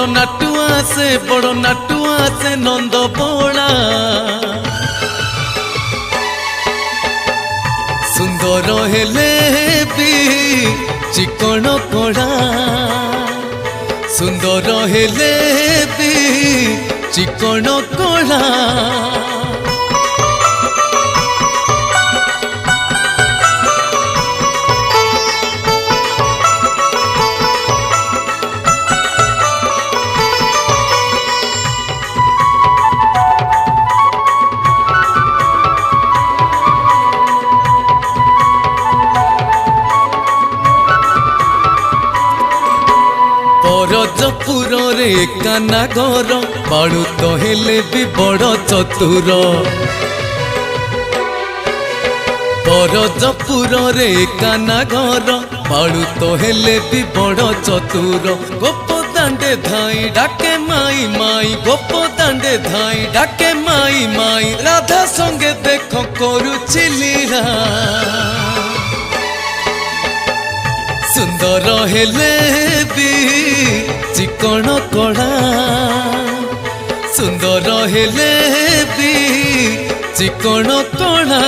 बड़ नाटुआ से नंद बोला सुंदर हेले भी चिकन कोड़ा सुंदर हेले भी चिकन कोड़ा परजपुर रे काना घर बाड़ू तो हेले भी बड़ चतुर परजपुर रे काना घर बाड़ू तो हेले भी बड़ चतुर गोप दांडे धाई डाके माई माई गोप दांडे धाई डाके माई माई राधा संगे देख करुछि लीला सुंदर हेले भी चिकन कोड़ा सुंदर हेले भी चिकन कोड़ा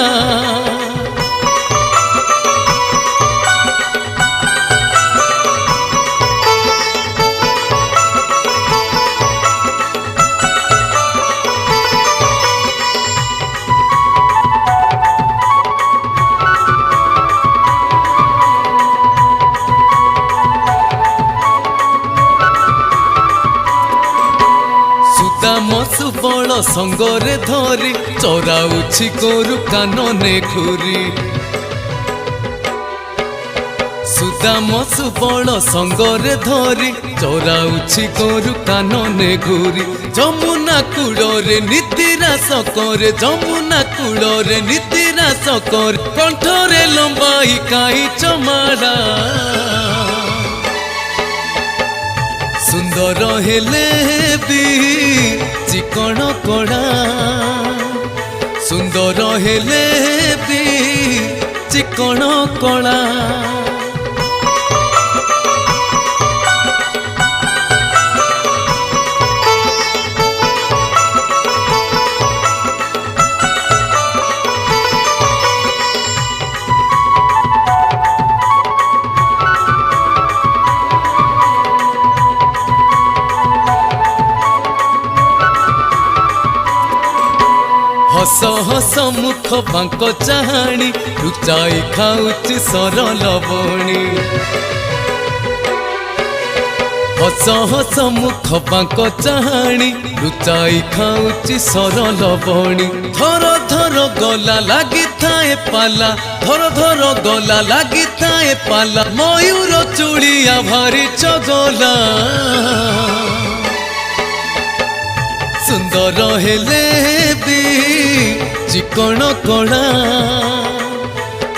सुबल संगरे धरी चराउछि गोरु कानने घुरी सुदाम सुबल संगरे धरी चराउछि गोरु कानने घुरी जमुना कूड़े नीतिरास करे जमुना कूड़े नीतिरास करे कंठरे लंबाई काई चमाड़ा सुंदर हेले भी चिकन कोड़ा सुंदर हेले भी चिकन कोड़ा हस हस मुख बांक चाहाणी लुचाई खाऊची सरल बणी हस हस मुख बांक चाहाणी लुचाई खाऊची सरल बणी धर धर गला लगी थाए पाला धर धर गला लगी थाए पाला मयूर चूड़िया भारी चगला सुंदर हेले भी चिकन कोड़ा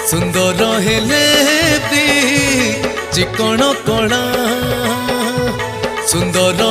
सुंदर हेले भी चिकन कोड़ा सुंदर